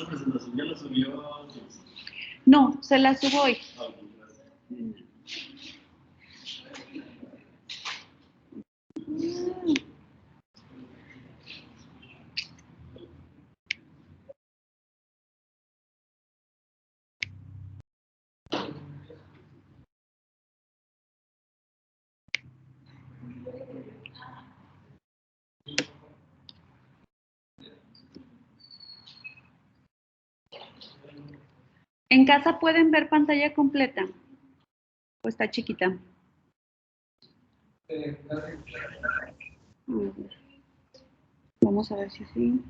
Esa presentación ya la subió. No, se la subo hoy. ¿En casa pueden ver pantalla completa? ¿O está chiquita? Vamos a ver si sí.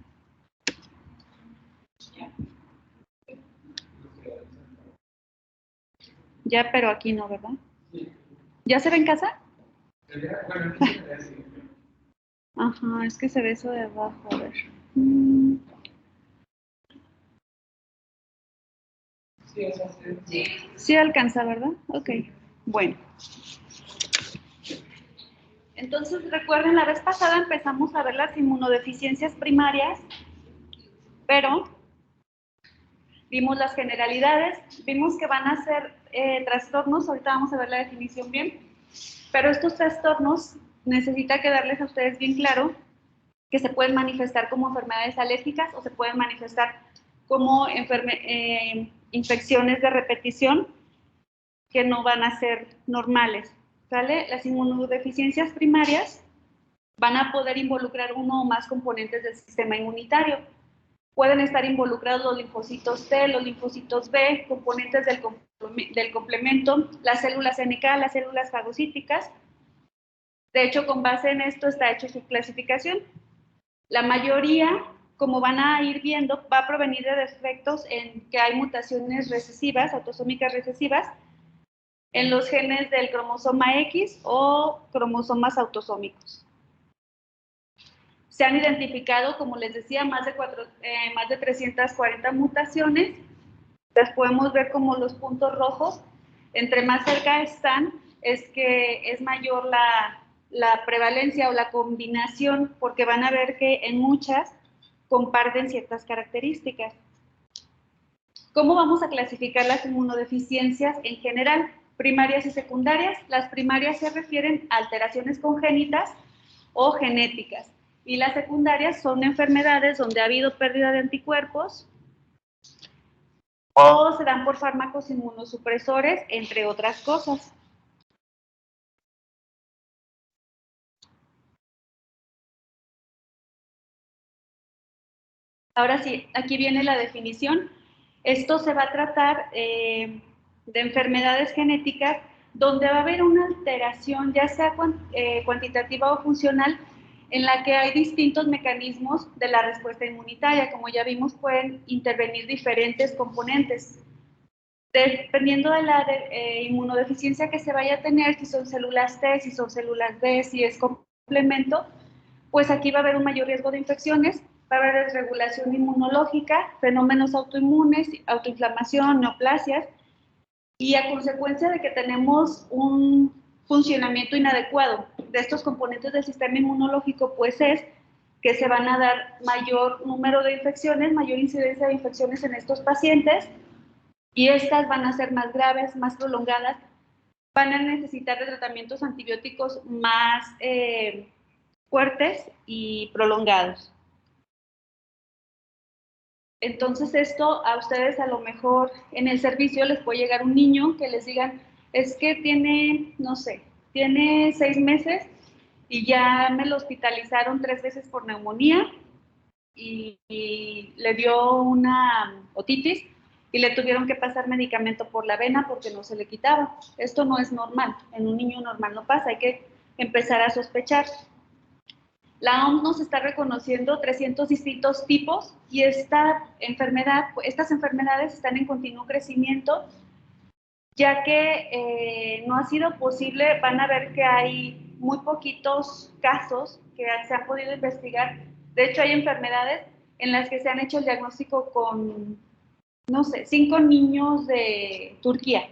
Ya, pero aquí no, ¿verdad? ¿Ya se ve en casa? Ajá, es que se ve eso de abajo, a ver. Sí alcanza, ¿verdad? Ok, bueno. Entonces, recuerden, la vez pasada empezamos a ver las inmunodeficiencias primarias, pero vimos las generalidades, vimos que van a ser trastornos, ahorita vamos a ver la definición bien, pero estos trastornos necesita quedarles a ustedes bien claro que se pueden manifestar como enfermedades alérgicas o se pueden manifestar como infecciones de repetición que no van a ser normales, ¿sale? Las inmunodeficiencias primarias van a poder involucrar uno o más componentes del sistema inmunitario. Pueden estar involucrados los linfocitos T, los linfocitos B, componentes del complemento, las células NK, las células fagocíticas. De hecho, con base en esto está hecho su clasificación. La mayoría, como van a ir viendo, va a provenir de defectos en que hay mutaciones recesivas, autosómicas recesivas, en los genes del cromosoma X o cromosomas autosómicos. Se han identificado, como les decía, más de 340 mutaciones. Las podemos ver como los puntos rojos. Entre más cerca están, es que es mayor la prevalencia o la combinación, porque van a ver que en muchas comparten ciertas características. ¿Cómo vamos a clasificar las inmunodeficiencias en general? Primarias y secundarias. Las primarias se refieren a alteraciones congénitas o genéticas. Y las secundarias son enfermedades donde ha habido pérdida de anticuerpos o se dan por fármacos inmunosupresores, entre otras cosas. Ahora sí, aquí viene la definición. Esto se va a tratar de enfermedades genéticas donde va a haber una alteración, ya sea cuantitativa o funcional, en la que hay distintos mecanismos de la respuesta inmunitaria. Como ya vimos, pueden intervenir diferentes componentes. Dependiendo de la inmunodeficiencia que se vaya a tener, si son células T, si son células B, si es complemento, pues aquí va a haber un mayor riesgo de infecciones, va a haber desregulación inmunológica, fenómenos autoinmunes, autoinflamación, neoplasias, y a consecuencia de que tenemos un funcionamiento inadecuado de estos componentes del sistema inmunológico, pues es que se van a dar mayor número de infecciones, mayor incidencia de infecciones en estos pacientes, y estas van a ser más graves, más prolongadas, van a necesitar de tratamientos antibióticos más fuertes y prolongados. Entonces esto a ustedes a lo mejor en el servicio les puede llegar un niño que les digan, es que tiene, no sé, tiene 6 meses y ya me lo hospitalizaron 3 veces por neumonía y le dio una otitis y le tuvieron que pasar medicamento por la vena porque no se le quitaba. Esto no es normal, en un niño normal no pasa, hay que empezar a sospechar. La OMS nos está reconociendo 300 distintos tipos y estas enfermedades están en continuo crecimiento, ya que no ha sido posible, van a ver que hay muy poquitos casos que se han podido investigar. De hecho, hay enfermedades en las que se han hecho el diagnóstico con, no sé, 5 niños de Turquía.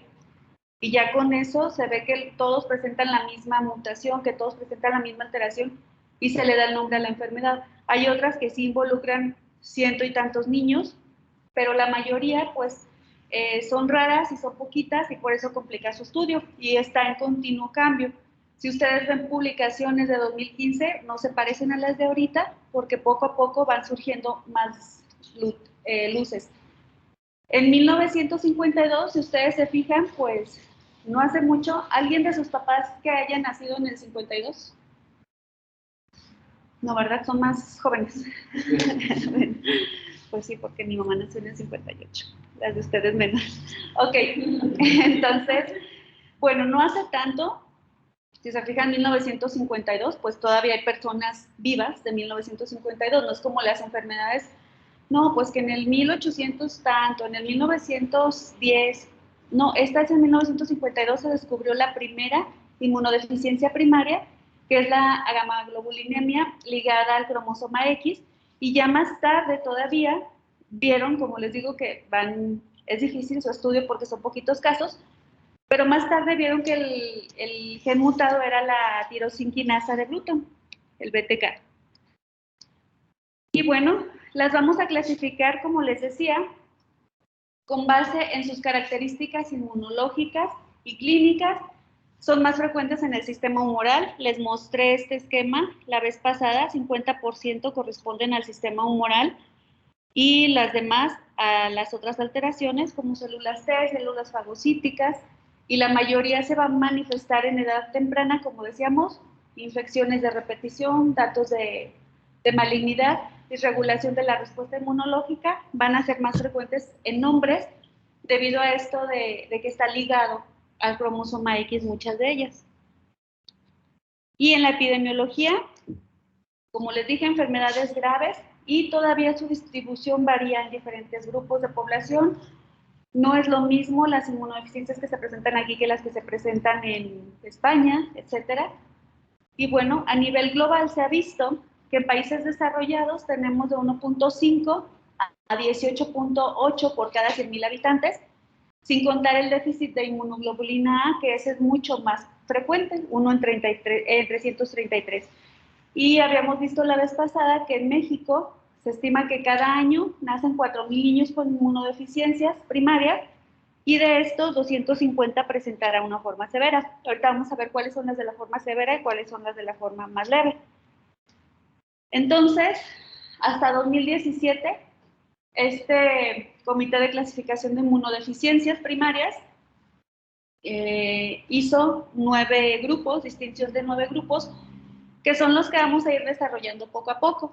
Y ya con eso se ve que todos presentan la misma mutación, que todos presentan la misma alteración y se le da el nombre a la enfermedad. Hay otras que sí involucran 100 y tantos niños, pero la mayoría pues son raras y son poquitas y por eso complica su estudio y está en continuo cambio. Si ustedes ven publicaciones de 2015, no se parecen a las de ahorita porque poco a poco van surgiendo más luces. En 1952, si ustedes se fijan, pues no hace mucho, ¿alguien de sus papás que haya nacido en el 52? No, ¿verdad? Son más jóvenes. Bueno, pues sí, porque mi mamá nació en el 58, las de ustedes menos. Ok, entonces, bueno, no hace tanto, si se fijan, 1952, pues todavía hay personas vivas de 1952, no es como las enfermedades, no, pues que en el 1800 tanto, en el 1910, no, esta es en 1952 se descubrió la primera inmunodeficiencia primaria, que es la gamaglobulinemia ligada al cromosoma X, y ya más tarde todavía vieron, como les digo, que es difícil su estudio porque son poquitos casos, pero más tarde vieron que el gen mutado era la tirosinquinasa de Bruton, el BTK. Y bueno, las vamos a clasificar, como les decía, con base en sus características inmunológicas y clínicas. Son más frecuentes en el sistema humoral. Les mostré este esquema la vez pasada, 50% corresponden al sistema humoral y las demás a las otras alteraciones como células T, células fagocíticas, y la mayoría se va a manifestar en edad temprana, como decíamos, infecciones de repetición, datos de malignidad, disregulación de la respuesta inmunológica, van a ser más frecuentes en hombres debido a esto de que está ligado al cromosoma X muchas de ellas. Y en la epidemiología, como les dije, enfermedades graves y todavía su distribución varía en diferentes grupos de población. No es lo mismo las inmunodeficiencias que se presentan aquí que las que se presentan en España, etcétera. Y bueno, a nivel global se ha visto que en países desarrollados tenemos de 1.5 a 18.8 por cada 100.000 habitantes, sin contar el déficit de inmunoglobulina A, que ese es mucho más frecuente, 1 en 333. Y habíamos visto la vez pasada que en México se estima que cada año nacen 4.000 niños con inmunodeficiencias primarias y de estos 250 presentará una forma severa. Ahorita vamos a ver cuáles son las de la forma severa y cuáles son las de la forma más leve. Entonces, hasta 2017, este Comité de Clasificación de Inmunodeficiencias Primarias hizo 9 grupos, distinción de 9 grupos, que son los que vamos a ir desarrollando poco a poco.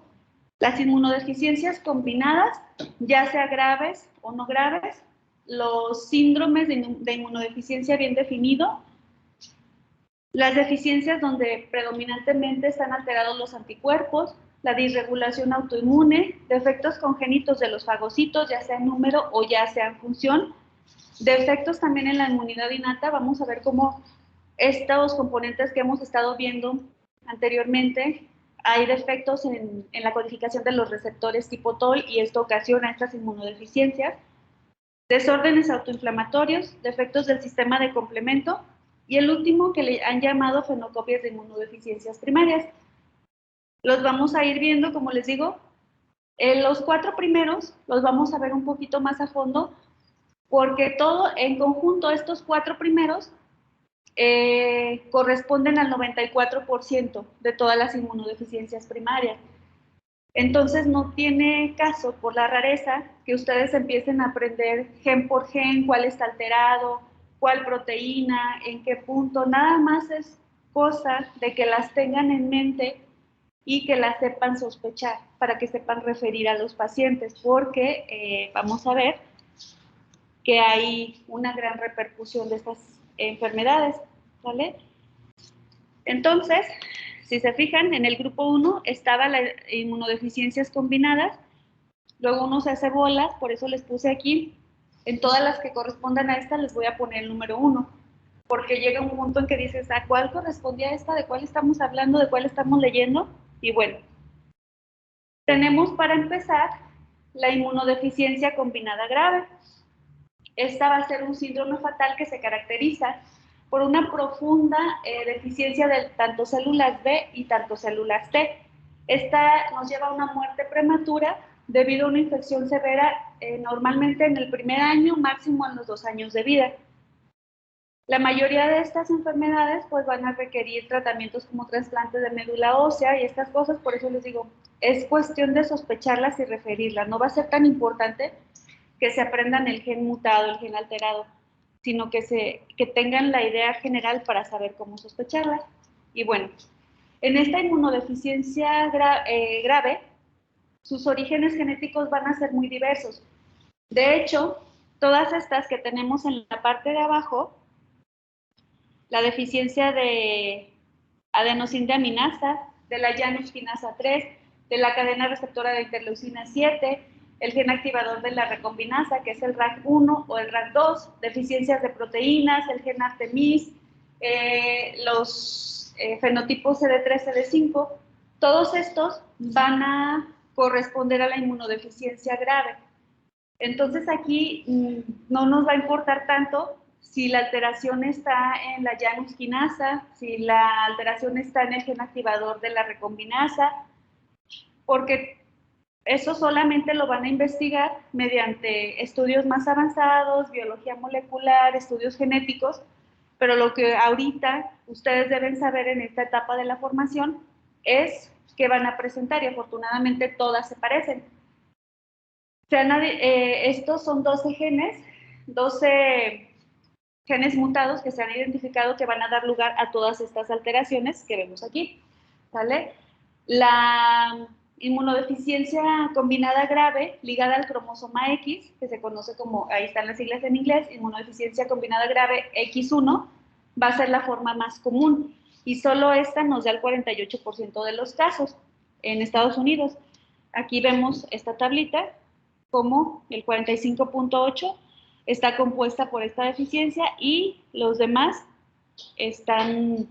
Las inmunodeficiencias combinadas, ya sea graves o no graves, los síndromes de inmunodeficiencia bien definido, las deficiencias donde predominantemente están alterados los anticuerpos, la disregulación autoinmune, defectos congénitos de los fagocitos, ya sea en número o ya sea en función, defectos también en la inmunidad innata. Vamos a ver cómo estos componentes que hemos estado viendo anteriormente, hay defectos en la codificación de los receptores tipo TOI y esto ocasiona estas inmunodeficiencias, desórdenes autoinflamatorios, defectos del sistema de complemento y el último que le han llamado fenocopias de inmunodeficiencias primarias. Los vamos a ir viendo, como les digo, los 4 primeros los vamos a ver un poquito más a fondo porque todo en conjunto, estos 4 primeros, corresponden al 94% de todas las inmunodeficiencias primarias. Entonces no tiene caso, por la rareza, que ustedes empiecen a aprender gen por gen, cuál está alterado, cuál proteína, en qué punto. Nada más es cosa de que las tengan en mente y que las sepan sospechar, para que sepan referir a los pacientes, porque vamos a ver que hay una gran repercusión de estas enfermedades, ¿vale? Entonces, si se fijan, en el grupo 1 estaba las inmunodeficiencias combinadas, luego uno se hace bolas, por eso les puse aquí, en todas las que correspondan a esta les voy a poner el número 1, porque llega un punto en que dices, ¿a cuál correspondía esta? ¿De cuál estamos hablando? ¿De cuál estamos leyendo? Y bueno, tenemos para empezar la inmunodeficiencia combinada grave. Esta va a ser un síndrome fatal que se caracteriza por una profunda deficiencia de tanto células B y tanto células T. Esta nos lleva a una muerte prematura debido a una infección severa, normalmente en el primer año, máximo en los 2 años de vida. La mayoría de estas enfermedades pues van a requerir tratamientos como trasplantes de médula ósea y estas cosas, por eso les digo, es cuestión de sospecharlas y referirlas. No va a ser tan importante que se aprendan el gen mutado, el gen alterado, sino que tengan la idea general para saber cómo sospecharlas. Y bueno, en esta inmunodeficiencia grave, sus orígenes genéticos van a ser muy diversos. De hecho, todas estas que tenemos en la parte de abajo, la deficiencia de adenosina de la Janus quinasa 3, de la cadena receptora de interleucina 7, el gen activador de la recombinasa, que es el RAC1 o el RAC2, deficiencias de proteínas, el gen Artemis, los fenotipos CD3, CD5, todos estos van a corresponder a la inmunodeficiencia grave. Entonces aquí no nos va a importar tanto si la alteración está en la Janus quinasa, si la alteración está en el gen activador de la recombinasa, porque eso solamente lo van a investigar mediante estudios más avanzados, biología molecular, estudios genéticos, pero lo que ahorita ustedes deben saber en esta etapa de la formación es que van a presentar, y afortunadamente todas se parecen. Estos son 12 genes, 12 genes mutados que se han identificado que van a dar lugar a todas estas alteraciones que vemos aquí, ¿vale? La inmunodeficiencia combinada grave ligada al cromosoma X, que se conoce como, ahí están las siglas en inglés, inmunodeficiencia combinada grave X1, va a ser la forma más común y solo esta nos da el 48% de los casos en Estados Unidos. Aquí vemos esta tablita como el 45.8 está compuesta por esta deficiencia y los demás están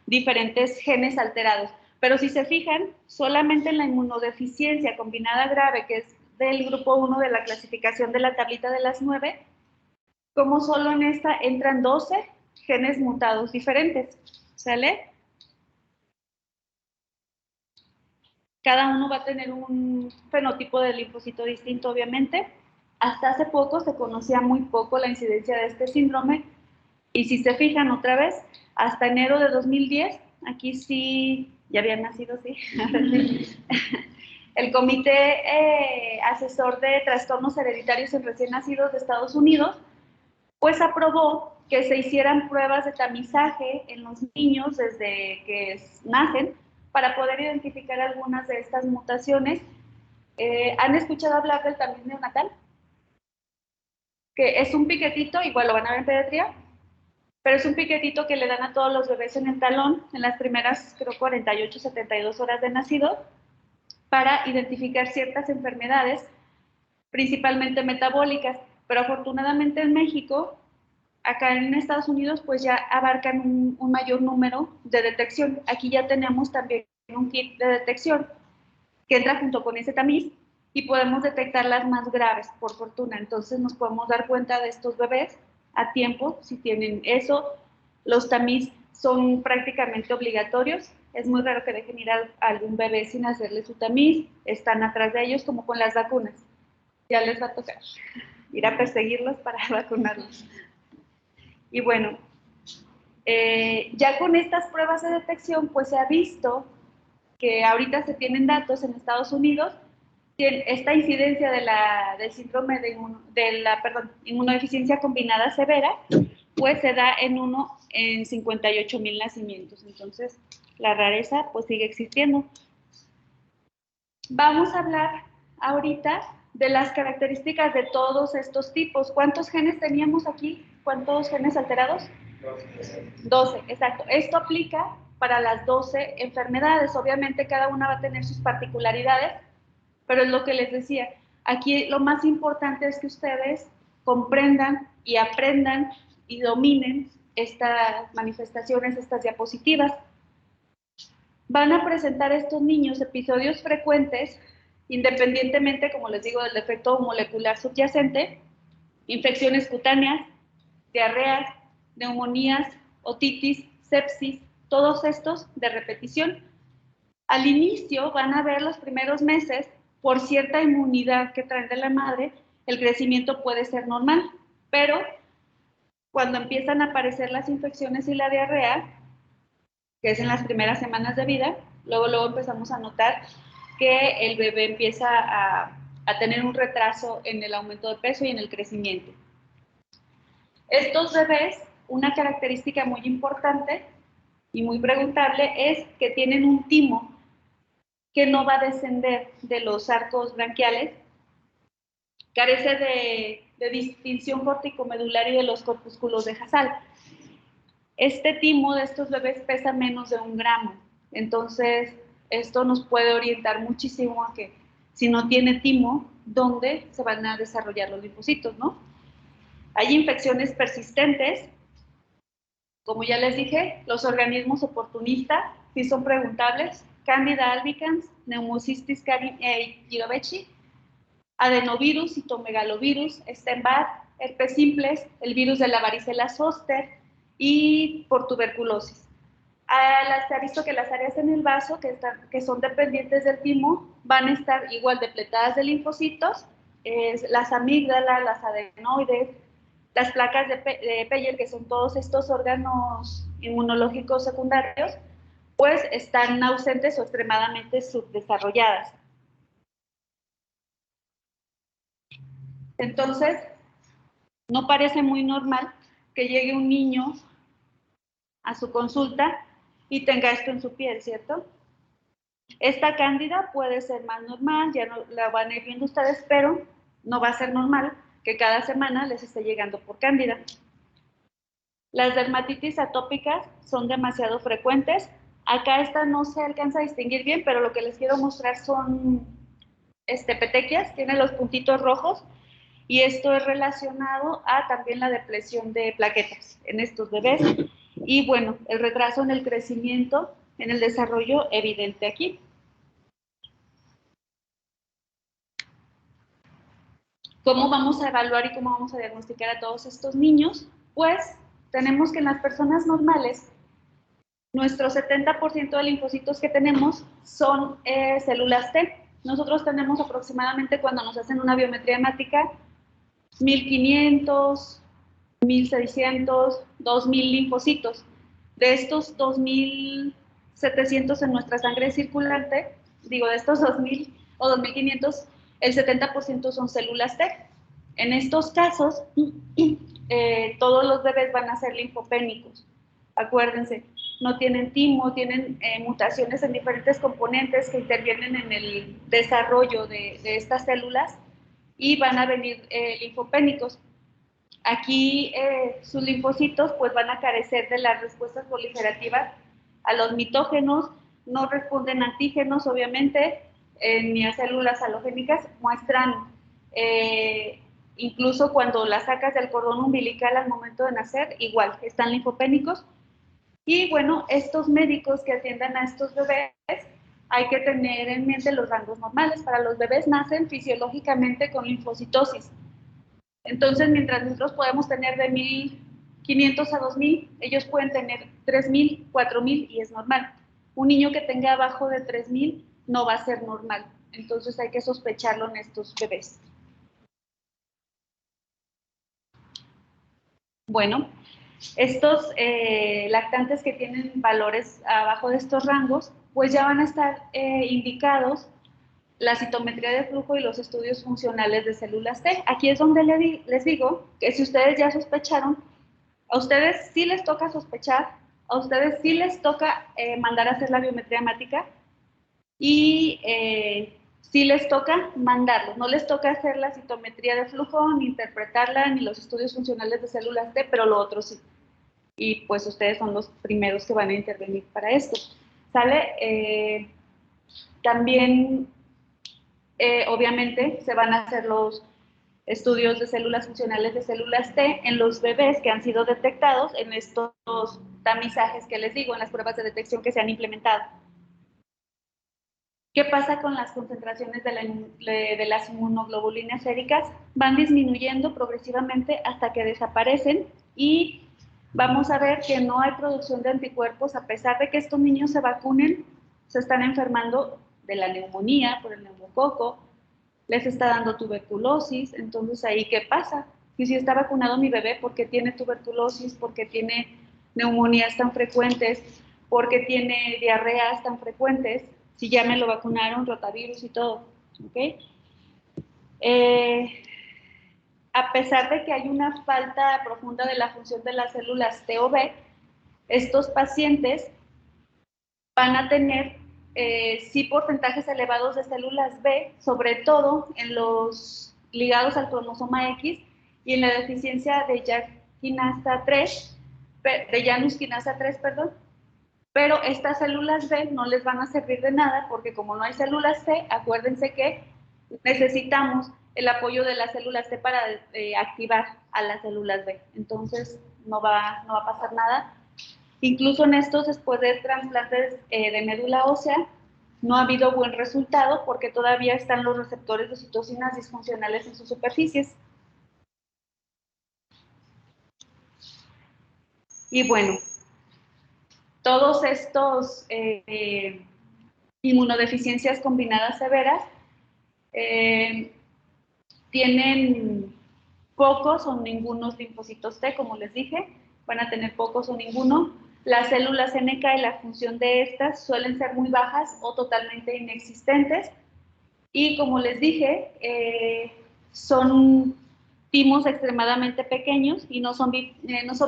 diferentes genes alterados. Pero si se fijan, solamente en la inmunodeficiencia combinada grave, que es del grupo 1 de la clasificación de la tablita de las 9, como solo en esta entran 12 genes mutados diferentes, ¿sale? Cada uno va a tener un fenotipo de linfocito distinto, obviamente. Hasta hace poco se conocía muy poco la incidencia de este síndrome. Y si se fijan otra vez, hasta enero de 2010, aquí sí, ya habían nacido, sí, sí. El Comité Asesor de Trastornos Hereditarios en Recién Nacidos de Estados Unidos, pues aprobó que se hicieran pruebas de tamizaje en los niños desde que nacen para poder identificar algunas de estas mutaciones. ¿Han escuchado hablar del tamiz neonatal? Que es un piquetito, igual lo van a ver en pediatría, pero es un piquetito que le dan a todos los bebés en el talón en las primeras, creo, 48, 72 horas de nacido, para identificar ciertas enfermedades, principalmente metabólicas, pero afortunadamente en México, acá en Estados Unidos, pues ya abarcan un mayor número de detección. Aquí ya tenemos también un kit de detección que entra junto con ese tamiz y podemos detectar las más graves, por fortuna. Entonces nos podemos dar cuenta de estos bebés a tiempo si tienen eso. Los tamiz son prácticamente obligatorios. Es muy raro que dejen ir a algún bebé sin hacerle su tamiz. Están atrás de ellos como con las vacunas. Ya les va a tocar ir a perseguirlos para vacunarlos. Y bueno, ya con estas pruebas de detección, pues se ha visto que ahorita se tienen datos en Estados Unidos, esta incidencia del síndrome de inmunodeficiencia combinada severa, pues se da en 1 en 58,000 nacimientos. Entonces, la rareza pues sigue existiendo. Vamos a hablar ahorita de las características de todos estos tipos. ¿Cuántos genes teníamos aquí? ¿Cuántos genes alterados? 12, exacto. Esto aplica para las 12 enfermedades. Obviamente cada una va a tener sus particularidades, pero es lo que les decía. Aquí lo más importante es que ustedes comprendan y aprendan y dominen estas manifestaciones, estas diapositivas. Van a presentar estos niños episodios frecuentes, independientemente, como les digo, del defecto molecular subyacente, infecciones cutáneas, diarreas, neumonías, otitis, sepsis, todos estos de repetición. Al inicio van a ver los primeros meses por cierta inmunidad que traen de la madre, el crecimiento puede ser normal, pero cuando empiezan a aparecer las infecciones y la diarrea, que es en las primeras semanas de vida, luego empezamos a notar que el bebé empieza a tener un retraso en el aumento de peso y en el crecimiento. Estos bebés, una característica muy importante y muy preguntable es que tienen un timo que no va a descender de los arcos branquiales, carece de distinción corticomedular y de los corpúsculos de Hasal. Este timo de estos bebés pesa menos de 1 gramo, entonces esto nos puede orientar muchísimo a que si no tiene timo, ¿dónde se van a desarrollar los linfocitos, no? Hay infecciones persistentes, como ya les dije, los organismos oportunistas sí son preguntables: Candida albicans, Pneumocystis jirovecii, adenovirus, citomegalovirus, Epstein-Barr, herpes simplex, el virus de la varicela zoster y por tuberculosis. Se ha visto que las áreas en el vaso que son dependientes del timo van a estar igual depletadas de linfocitos, las amígdalas, las adenoides, las placas de Peyer, que son todos estos órganos inmunológicos secundarios, pues están ausentes o extremadamente subdesarrolladas. Entonces, no parece muy normal que llegue un niño a su consulta y tenga esto en su piel, ¿cierto? Esta cándida puede ser más normal, ya no la van a ir viendo ustedes, pero no va a ser normal que cada semana les esté llegando por cándida. Las dermatitis atópicas son demasiado frecuentes. Acá esta no se alcanza a distinguir bien, pero lo que les quiero mostrar son petequias, tiene los puntitos rojos, y esto es relacionado a también la depresión de plaquetas en estos bebés. Y bueno, el retraso en el crecimiento, en el desarrollo evidente aquí. ¿Cómo vamos a evaluar y cómo vamos a diagnosticar a todos estos niños? Pues tenemos que en las personas normales, nuestro 70% de linfocitos que tenemos son células T. Nosotros tenemos aproximadamente, cuando nos hacen una biometría hemática, 1500, 1600, 2000 linfocitos. De estos 2700 en nuestra sangre circulante, digo, de estos 2000 o 2500, el 70% son células T. En estos casos, todos los bebés van a ser linfopénicos. Acuérdense, no tienen timo, tienen mutaciones en diferentes componentes que intervienen en el desarrollo de estas células y van a venir linfopénicos. Aquí sus linfocitos pues van a carecer de las respuestas proliferativas a los mitógenos, no responden a antígenos, obviamente, ni a células halogénicas, muestran incluso cuando las sacas del cordón umbilical al momento de nacer, igual, están linfopénicos. Y bueno, estos médicos que atiendan a estos bebés, hay que tener en mente los rangos normales. Para los bebés nacen fisiológicamente con linfocitosis. Entonces, mientras nosotros podemos tener de 1500 a 2000, ellos pueden tener 3000, 4000 y es normal. Un niño que tenga abajo de 3000 no va a ser normal. Entonces hay que sospecharlo en estos bebés. Bueno, estos lactantes que tienen valores abajo de estos rangos, pues ya van a estar indicados la citometría de flujo y los estudios funcionales de células T. Aquí es donde les digo que si ustedes ya sospecharon, a ustedes sí les toca sospechar, a ustedes sí les toca mandar a hacer la biometría hemática y sí les toca mandarlo. No les toca hacer la citometría de flujo, ni interpretarla, ni los estudios funcionales de células T, pero lo otro sí. Y pues ustedes son los primeros que van a intervenir para esto. ¿Sale? También obviamente se van a hacer los estudios de células funcionales de células T en los bebés que han sido detectados en estos tamizajes que les digo, en las pruebas de detección que se han implementado. ¿Qué pasa con las concentraciones de las inmunoglobulinas séricas? Van disminuyendo progresivamente hasta que desaparecen y vamos a ver que no hay producción de anticuerpos a pesar de que estos niños se vacunen, se están enfermando de la neumonía por el neumococo, les está dando tuberculosis. Entonces, ¿ahí qué pasa? Si está vacunado mi bebé, ¿por qué tiene tuberculosis? ¿Por qué tiene neumonías tan frecuentes? ¿Por qué tiene diarreas tan frecuentes? Si ya me lo vacunaron, rotavirus y todo, ¿ok? A pesar de que hay una falta profunda de la función de las células T o B, estos pacientes van a tener sí porcentajes elevados de células B, sobre todo en los ligados al cromosoma X y en la deficiencia de Janus quinasa 3, perdón. Pero estas células B no les van a servir de nada porque como no hay células T, acuérdense que necesitamos el apoyo de las células T para activar a las células B. Entonces no va a pasar nada. Incluso en estos, después de trasplantes de médula ósea, no ha habido buen resultado porque todavía están los receptores de citocinas disfuncionales en sus superficies. Y bueno, todos estos inmunodeficiencias combinadas severas tienen pocos o ningunos linfocitos T, como les dije, van a tener pocos o ninguno. Las células NK y la función de estas suelen ser muy bajas o totalmente inexistentes. Y como les dije, son timos extremadamente pequeños y no son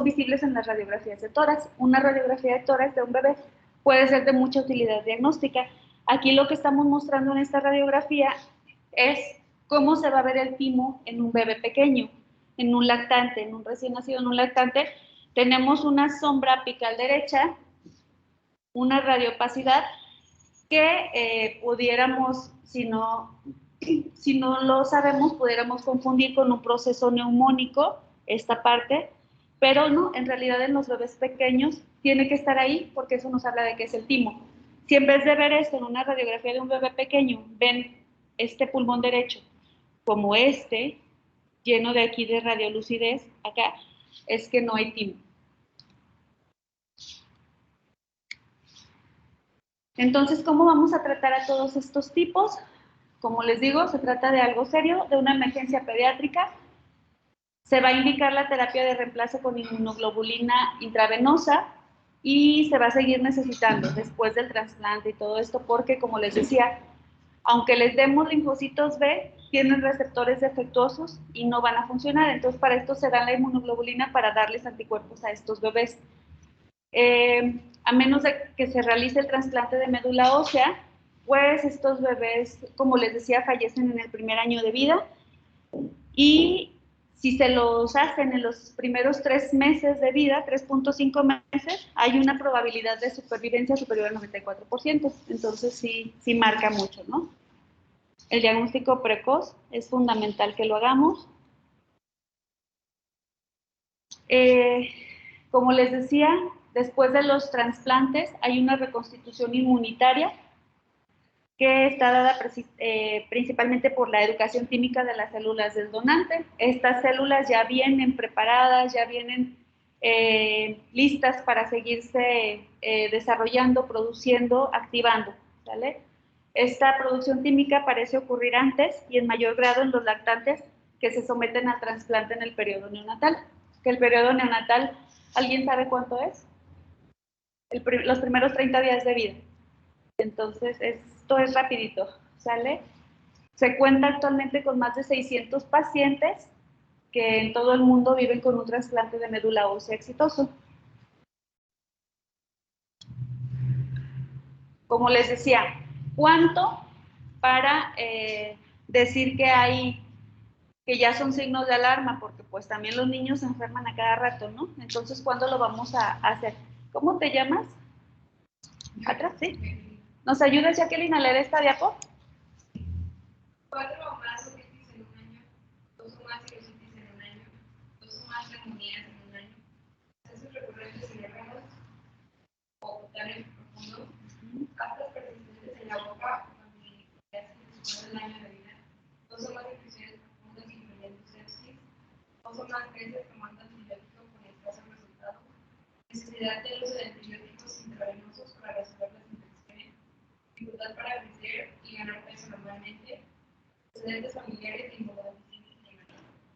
visibles en las radiografías de tórax. Una radiografía de tórax de un bebé puede ser de mucha utilidad diagnóstica. Aquí lo que estamos mostrando en esta radiografía es cómo se va a ver el timo en un bebé pequeño, en un lactante, en un recién nacido, en un lactante. Tenemos una sombra apical derecha, una radiopacidad que pudiéramos, si no lo sabemos, pudiéramos confundir con un proceso neumónico esta parte, pero no, en realidad en los bebés pequeños tiene que estar ahí porque eso nos habla de que es el timo. Si en vez de ver esto en una radiografía de un bebé pequeño, ven este pulmón derecho como este, lleno de aquí de radiolucidez, acá, es que no hay timo. Entonces, ¿cómo vamos a tratar a todos estos tipos? Como les digo, se trata de algo serio, de una emergencia pediátrica. Se va a indicar la terapia de reemplazo con inmunoglobulina intravenosa y se va a seguir necesitando después del trasplante y todo esto porque, como les decía, aunque les demos linfocitos B, tienen receptores defectuosos y no van a funcionar. Entonces, para esto se da la inmunoglobulina para darles anticuerpos a estos bebés. A menos de que se realice el trasplante de médula ósea, pues estos bebés, como les decía, fallecen en el primer año de vida y si se los hacen en los primeros 3 meses de vida, 3.5 meses, hay una probabilidad de supervivencia superior al 94%. Entonces sí marca mucho, ¿no? El diagnóstico precoz es fundamental que lo hagamos. Como les decía, después de los trasplantes hay una reconstitución inmunitaria que está dada principalmente por la educación química de las células del donante. Estas células ya vienen preparadas, ya vienen listas para seguirse desarrollando, produciendo, activando, ¿vale? Esta producción química parece ocurrir antes y en mayor grado en los lactantes que se someten al trasplante en el periodo neonatal. Que el periodo neonatal, ¿alguien sabe cuánto es? Los primeros 30 días de vida. Entonces, esto es rapidito, ¿sale? Se cuenta actualmente con más de 600 pacientes que en todo el mundo viven con un trasplante de médula ósea exitoso. Como les decía, ¿cuánto para decir que ya son signos de alarma? Porque pues también los niños se enferman a cada rato, ¿no? Entonces, ¿cuándo lo vamos a hacer? ¿Cómo te llamas? Atrás, ¿sí? ¿Nos ayudas, Jacqueline, a leer esta diapo? 4 o más otitis en un año, 2 o más sinusitis en un año, 2 o más neumonías en un año, accesos recurrentes y diarreas o cutáneos profundos, aftas persistentes en la boca o familiaridades después del año de vida, 2 o más infecciones profundas incluyendo sepsis, 2 o más veces tomando antibiótico con escaso resultado, necesidad del uso de antibióticos intravenosos para resolver las infecciones, dificultad para crecer y ganar peso normalmente, antecedentes familiares de inmunodeficiencia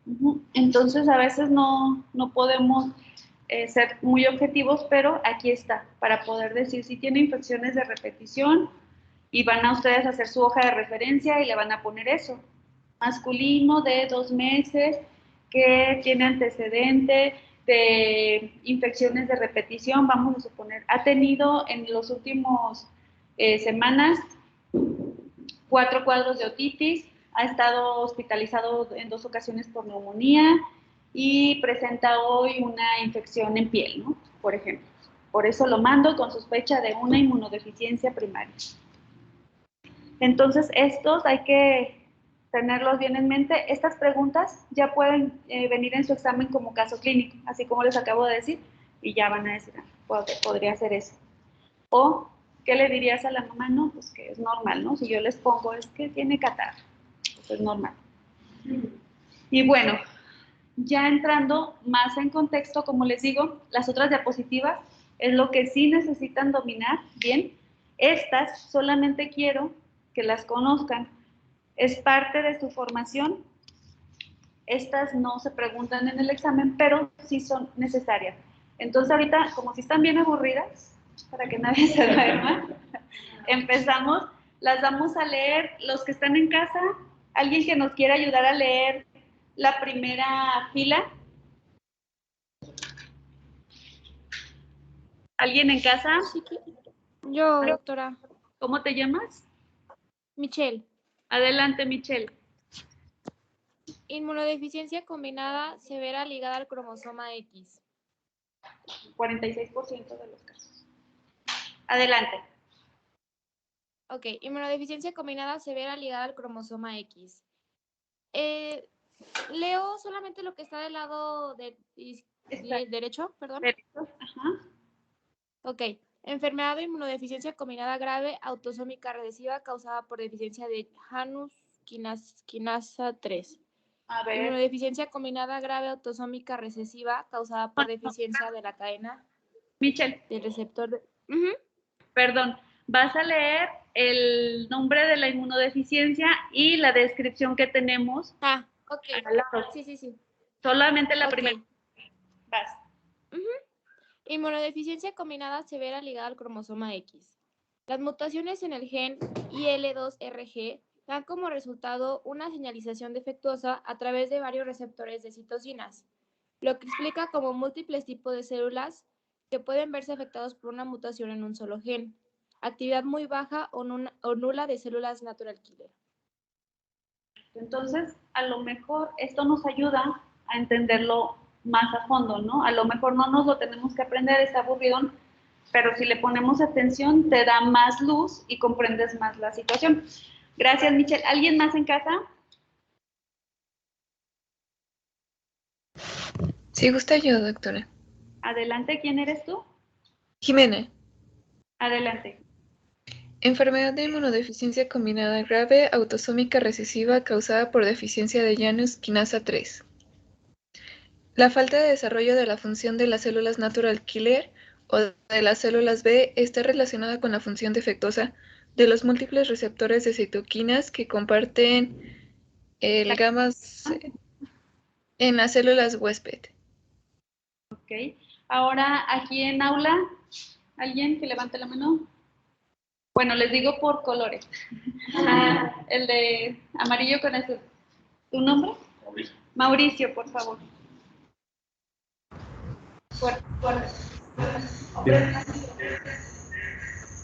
primaria. Entonces, a veces no podemos ser muy objetivos, pero aquí está, para poder decir si tiene infecciones de repetición y van a ustedes a hacer su hoja de referencia y le van a poner eso. Masculino de 2 meses que tiene antecedente de infecciones de repetición, vamos a suponer, ha tenido en los últimos semanas 4 cuadros de otitis, ha estado hospitalizado en 2 ocasiones por neumonía y presenta hoy una infección en piel, ¿no? Por ejemplo. Por eso lo mando con sospecha de una inmunodeficiencia primaria. Entonces, estos hay que tenerlos bien en mente. Estas preguntas ya pueden venir en su examen como caso clínico, así como les acabo de decir, y ya van a decir, podría ser eso. O, ¿qué le dirías a la mamá? No, pues que es normal, ¿no? Si yo les pongo, es que tiene catarro, pues es normal. Y bueno, ya entrando más en contexto, como les digo, las otras diapositivas es lo que sí necesitan dominar bien. Estas solamente quiero que las conozcan. Es parte de su formación. Estas no se preguntan en el examen, pero sí son necesarias. Entonces ahorita, como si están bien aburridas, para que nadie se duerma, empezamos, las vamos a leer. Los que están en casa, alguien que nos quiera ayudar a leer la primera fila. ¿Alguien en casa? Yo, doctora. ¿Cómo te llamas? Michelle. Adelante, Michelle. Inmunodeficiencia combinada severa ligada al cromosoma X. 46% de los casos. Adelante. Ok, inmunodeficiencia combinada severa ligada al cromosoma X. Leo solamente lo que está del lado derecho, perdón. Ajá. Ok, enfermedad de inmunodeficiencia combinada grave autosómica recesiva causada por deficiencia de Janus quinasa 3. A ver. Inmunodeficiencia combinada grave autosómica recesiva causada por deficiencia de la cadena Michelle. del receptor de... Perdón, vas a leer el nombre de la inmunodeficiencia y la descripción que tenemos. Ah, ok. Al lado. Sí. Solamente la Ok. primera. Vas. Inmunodeficiencia combinada severa ligada al cromosoma X. Las mutaciones en el gen IL2RG dan como resultado una señalización defectuosa a través de varios receptores de citocinas, lo que explica como múltiples tipos de células que pueden verse afectados por una mutación en un solo gen, actividad muy baja o nula de células natural killer. Entonces, a lo mejor esto nos ayuda a entenderlo más a fondo, ¿no? A lo mejor no nos lo tenemos que aprender, está aburrido, pero si le ponemos atención, te da más luz y comprendes más la situación. Gracias, Michelle. ¿Alguien más en casa? Si gusta yo, doctora. Adelante, ¿quién eres tú? Jimena. Adelante. Enfermedad de inmunodeficiencia combinada grave autosómica recesiva causada por deficiencia de Janus quinasa 3. La falta de desarrollo de la función de las células natural killer o de las células B está relacionada con la función defectuosa de los múltiples receptores de citoquinas que comparten el gamma en las células huésped. Ok. Ahora, aquí en aula, ¿alguien que levante la mano? Bueno, les digo por colores. El de amarillo con azul. ¿Tu nombre? Mauricio. Mauricio, por favor.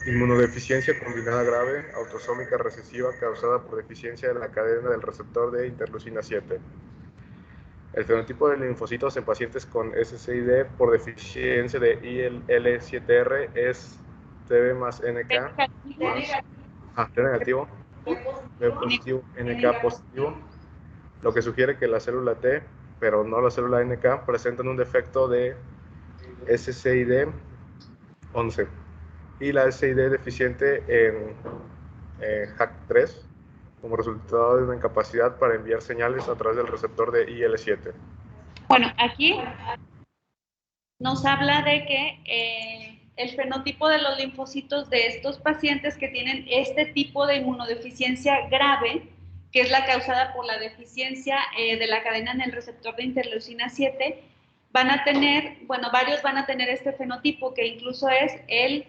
Inmunodeficiencia combinada grave, autosómica recesiva causada por deficiencia de la cadena del receptor de interleucina 7. El fenotipo de linfocitos en pacientes con SCID por deficiencia de IL-7R es TB más NK más T negativo, B positivo, NK positivo, lo que sugiere que la célula T, pero no la célula NK, presentan un defecto de SCID 11 y la SCID deficiente en HAC3 como resultado de una incapacidad para enviar señales a través del receptor de IL-7. Bueno, aquí nos habla de que el fenotipo de los linfocitos de estos pacientes que tienen este tipo de inmunodeficiencia grave, que es la causada por la deficiencia de la cadena en el receptor de interleucina 7, van a tener, bueno, varios van a tener este fenotipo, que incluso es el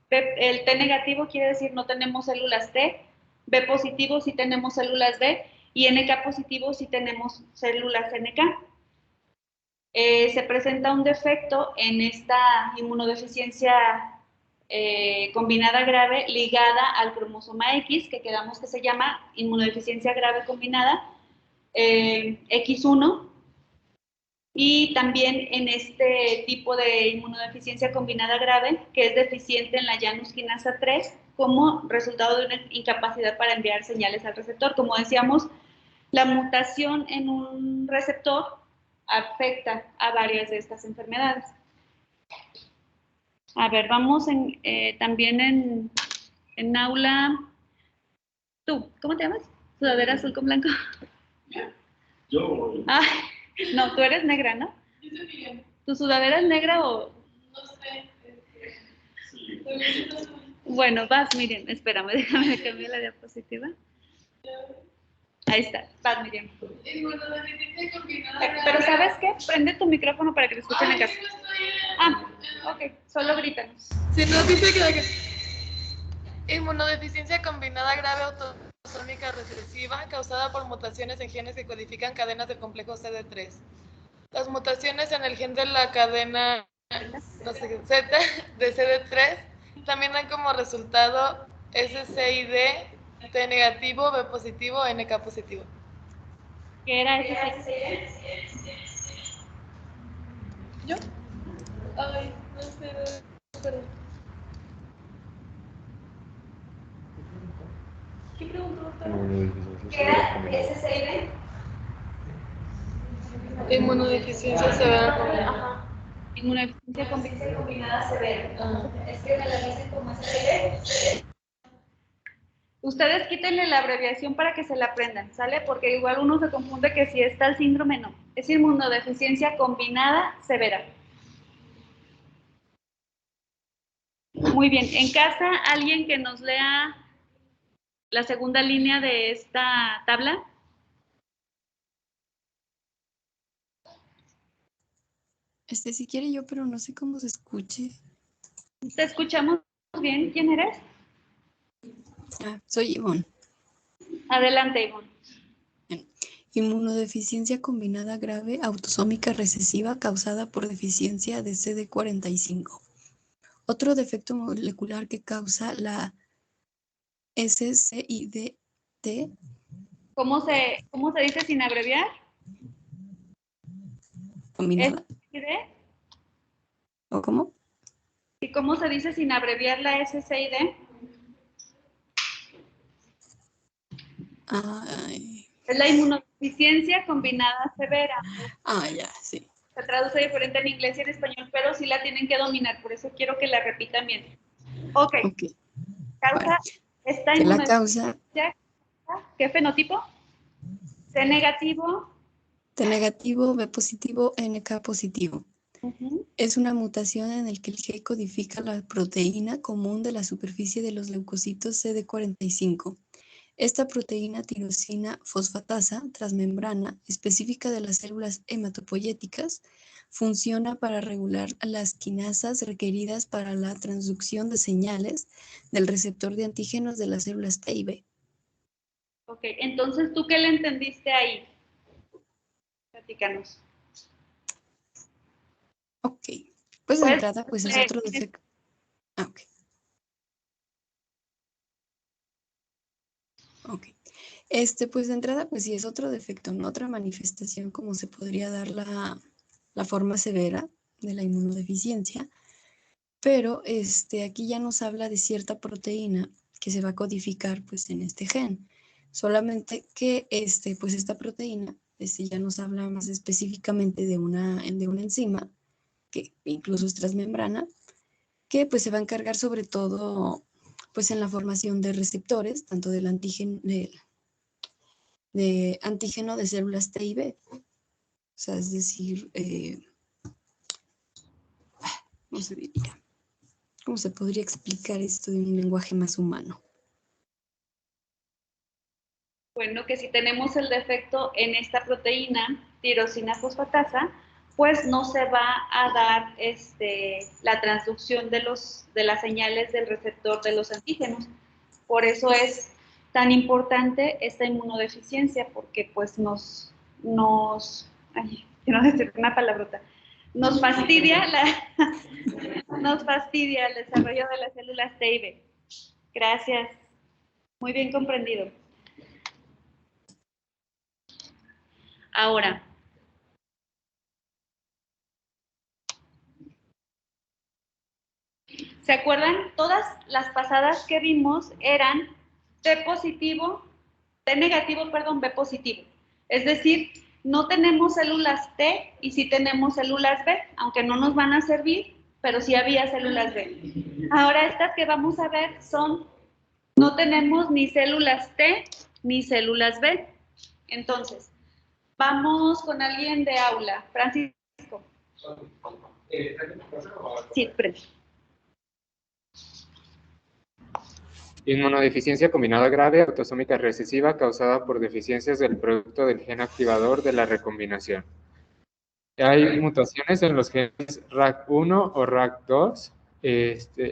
T negativo, quiere decir no tenemos células T, B positivo sí tenemos células B, y NK positivo sí tenemos células NK. Se presenta un defecto en esta inmunodeficiencia combinada grave ligada al cromosoma X, que quedamos que se llama inmunodeficiencia grave combinada X1, y también en este tipo de inmunodeficiencia combinada grave, que es deficiente en la Janus quinasa 3, como resultado de una incapacidad para enviar señales al receptor. Como decíamos, la mutación en un receptor afecta a varias de estas enfermedades. A ver, vamos también en aula. ¿Tú? ¿Cómo te llamas? ¿Sudadera azul con blanco? Yo. Ah, no, tú eres negra, ¿no? Yo soy Miriam. ¿Tu sudadera es negra o...? No sé. Sí. Bueno, vas, Miriam. Espérame, déjame cambiar la diapositiva. Ahí está, vas, Miriam. Inmunodeficiencia combinada. Pero ¿sabes qué? Prende tu micrófono para que te escuchen en casa. Ay, no estoy Ah, ok, solo grítanos. Si no, dice que inmunodeficiencia combinada grave autosómica recesiva causada por mutaciones en genes que codifican cadenas del complejo CD3. Las mutaciones en el gen de la cadena Z de CD3 también dan como resultado SCID, T negativo, B positivo, NK positivo. ¿Qué era ese? ¿Yo? Ay, no sé, perdón. ¿Qué preguntó, doctora? ¿Qué era SCID? Inmunodeficiencia severa combinada. Ajá. Inmunodeficiencia combinada severa. Ah. Es que me la dicen como SCID. Ustedes quítenle la abreviación para que se la aprendan, ¿sale? Porque igual uno se confunde que si está el síndrome, no. Es inmunodeficiencia combinada severa. Muy bien. En casa, alguien que nos lea la segunda línea de esta tabla. Si quiere yo, pero no sé cómo se escuche. ¿Te escuchamos bien? ¿Quién eres? Soy Ivonne. Adelante, Ivonne. Inmunodeficiencia combinada grave autosómica recesiva causada por deficiencia de CD45. Otro defecto molecular que causa la SCID. ¿Cómo se dice sin abreviar? Combinada. ¿SCID? ¿O cómo? ¿Y cómo se dice sin abreviar la SCID? Ay. Es la inmunodeficiencia combinada severa. Ya, sí. Se traduce diferente en inglés y en español, pero sí la tienen que dominar, por eso quiero que la repitan bien. Ok. Causa, Bueno, esta que la causa ¿qué fenotipo? T negativo. T negativo, B positivo, NK positivo. Uh-huh. Es una mutación en el que el G codifica la proteína común de la superficie de los leucocitos CD45. Esta proteína tirosina fosfatasa transmembrana, específica de las células hematopoyéticas, funciona para regular las quinasas requeridas para la transducción de señales del receptor de antígenos de las células T y B. Ok, entonces, ¿tú qué le entendiste ahí? Platícanos. Ok, pues de entrada, pues es otro defecto. Ok. Ok. Pues de entrada, pues sí es otro defecto, ¿no? Otra manifestación como se podría dar la forma severa de la inmunodeficiencia, pero aquí ya nos habla de cierta proteína que se va a codificar pues en este gen. Solamente que pues esta proteína ya nos habla más específicamente de una enzima que incluso es transmembrana, que pues se va a encargar sobre todo pues en la formación de receptores, tanto del antígeno de antígeno de células T y B. O sea, es decir, ¿cómo se diría? ¿Cómo se podría explicar esto de un lenguaje más humano? Bueno, que si tenemos el defecto en esta proteína, tirosina fosfatasa, pues no se va a dar la transducción de las señales del receptor de los antígenos. Por eso es tan importante esta inmunodeficiencia, porque pues ay, quiero decir una palabrota, nos fastidia el desarrollo de las células T y B. Gracias. Muy bien comprendido. Ahora, ¿se acuerdan? Todas las pasadas que vimos eran T positivo, T negativo, perdón, B positivo. Es decir, no tenemos células T y sí tenemos células B, aunque no nos van a servir, pero sí había células B. Ahora estas que vamos a ver no tenemos ni células T ni células B. Entonces, vamos con alguien de aula. Francisco. Sí, prende. Inmunodeficiencia combinada grave autosómica recesiva causada por deficiencias del producto del gen activador de la recombinación. Hay mutaciones en los genes RAC1 o RAC2,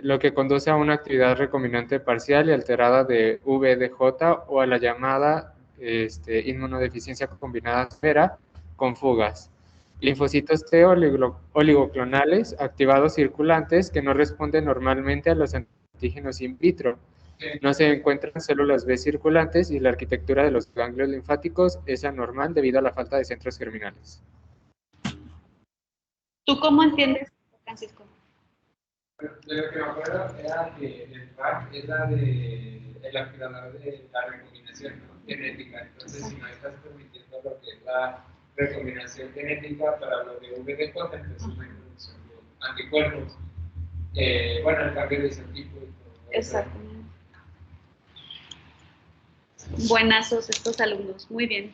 lo que conduce a una actividad recombinante parcial y alterada de VDJ o a la llamada inmunodeficiencia combinada severa con fugas. Linfocitos T oligoclonales activados circulantes que no responden normalmente a los antígenos in vitro. No se encuentran células B circulantes y la arquitectura de los ganglios linfáticos es anormal debido a la falta de centros germinales. ¿Tú cómo entiendes, Francisco? De lo que me acuerdo era que el RAC es el activador de la recombinación, ¿no?, genética. Entonces, si no estás permitiendo lo que es la recombinación genética para lo de VDJ, entonces no hay producción de anticuerpos. Bueno, el cambio de isotipo y todo. Exactamente. Buenazos estos alumnos, muy bien.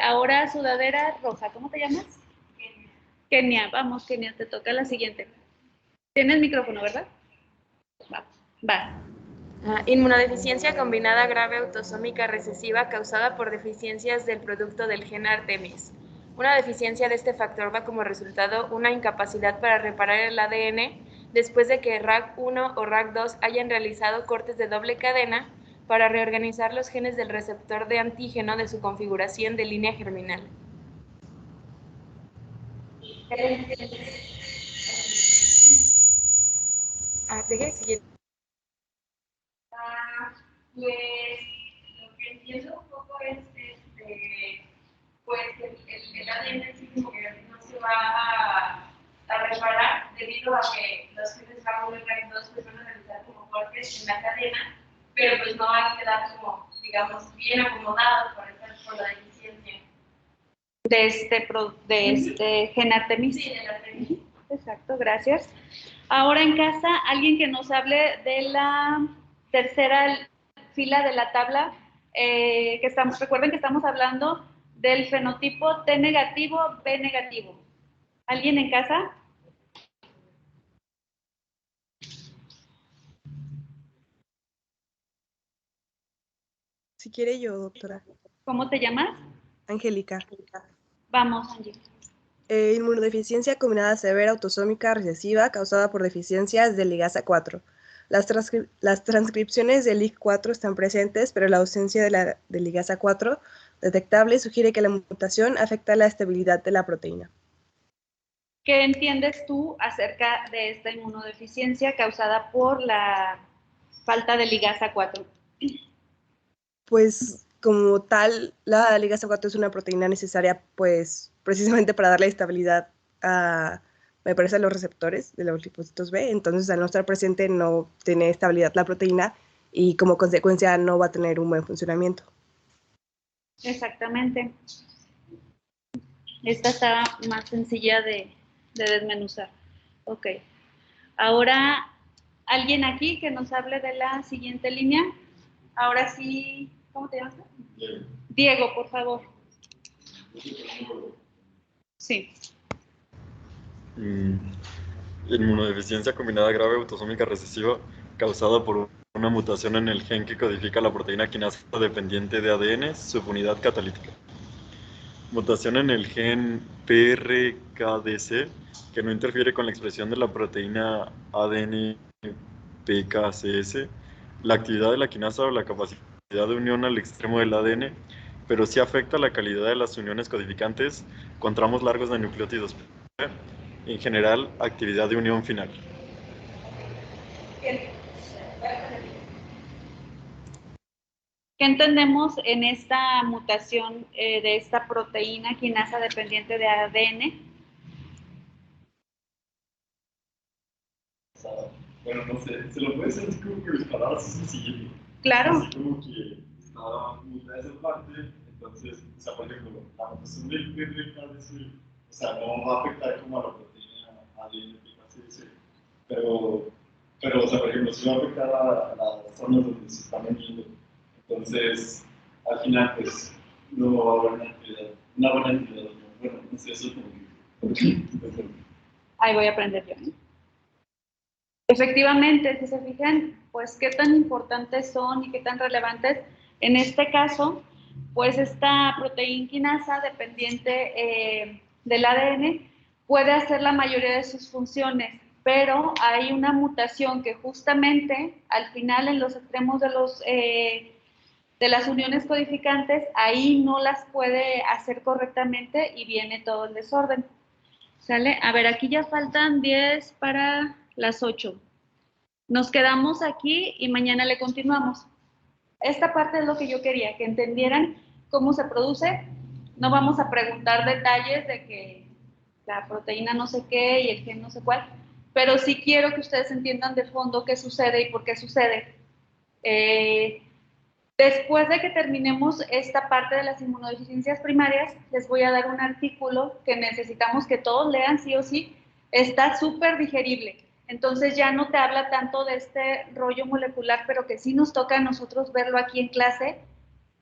Ahora sudadera roja, ¿cómo te llamas? Kenia, vamos Kenia, te toca la siguiente. Tienes micrófono, ¿verdad? Va. Inmunodeficiencia combinada grave autosómica recesiva causada por deficiencias del producto del gen Artemis. Una deficiencia de este factor va como resultado una incapacidad para reparar el ADN después de que RAC1 o RAC2 hayan realizado cortes de doble cadena para reorganizar los genes del receptor de antígeno de su configuración de línea germinal. Deje de seguir. Pues lo que entiendo un poco es pues el ADN sí como que no se va a reparar debido a que los genes RAC1 y RAC2 pues van a realizar como cortes en la cadena, pero pues no van a quedar como, digamos, bien acomodados por la deficiencia. De este gen Artemis. Sí, del Artemis. Exacto, gracias. Ahora en casa, alguien que nos hable de la tercera fila de la tabla, recuerden que estamos hablando del fenotipo T negativo, B negativo. ¿Alguien en casa? Si quiere yo, doctora. ¿Cómo te llamas? Angélica. Vamos, Angie. Inmunodeficiencia combinada severa autosómica recesiva causada por deficiencias de ligasa 4. Las transcripciones de LIG4 están presentes, pero la ausencia de ligasa 4 detectable sugiere que la mutación afecta la estabilidad de la proteína. ¿Qué entiendes tú acerca de esta inmunodeficiencia causada por la falta de ligasa 4? Pues como tal, la ligasa 4 es una proteína necesaria pues precisamente para darle estabilidad me parece, a los receptores de los linfocitos B. Entonces, al no estar presente, no tiene estabilidad la proteína y como consecuencia no va a tener un buen funcionamiento. Exactamente. Esta está más sencilla de desmenuzar. Ok. Ahora, ¿alguien aquí que nos hable de la siguiente línea? Ahora sí, ¿cómo te llamas? Diego, por favor. Sí. Inmunodeficiencia combinada grave autosómica recesiva causada por una mutación en el gen que codifica la proteína quinasa dependiente de ADN, subunidad catalítica. Mutación en el gen PRKDC, que no interfiere con la expresión de la proteína ADN PKCS, la actividad de la quinasa o la capacidad de unión al extremo del ADN, pero sí afecta la calidad de las uniones codificantes con tramos largos de nucleótidos. En general, actividad de unión final. ¿Qué entendemos en esta mutación de esta proteína quinasa dependiente de ADN? Bueno, no sé, se lo puede hacer así como que mis palabras es sencillo. Claro. Así como que está mutada esa parte, entonces, o sea, por ejemplo, la mutación del PRKDC, o sea, no va a afectar como a la proteína ADN PKCS, pero, o sea, por ejemplo, sí va a afectar a las zonas donde se están uniendo. Entonces, al final, pues, no va a haber una buena entidad. Bueno, no sé, eso es como que... Ahí voy a aprender yo. Efectivamente, si se fijan, pues qué tan importantes son y qué tan relevantes. En este caso, pues esta proteína quinasa dependiente del ADN puede hacer la mayoría de sus funciones, pero hay una mutación que justamente al final en los extremos de las uniones codificantes, ahí no las puede hacer correctamente y viene todo el desorden. ¿Sale? A ver, aquí ya faltan 10 para las 8. Nos quedamos aquí y mañana le continuamos. Esta parte es lo que yo quería, que entendieran cómo se produce. No vamos a preguntar detalles de que la proteína no sé qué y el gen no sé cuál, pero sí quiero que ustedes entiendan de fondo qué sucede y por qué sucede. Después de que terminemos esta parte de las inmunodeficiencias primarias, les voy a dar un artículo que necesitamos que todos lean sí o sí. Está súper digerible. Entonces ya no te habla tanto de este rollo molecular, pero que sí nos toca a nosotros verlo aquí en clase,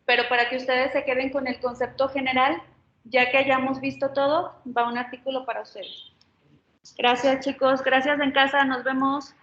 pero para que ustedes se queden con el concepto general, ya que hayamos visto todo, va un artículo para ustedes. Gracias, chicos. Gracias en casa. Nos vemos.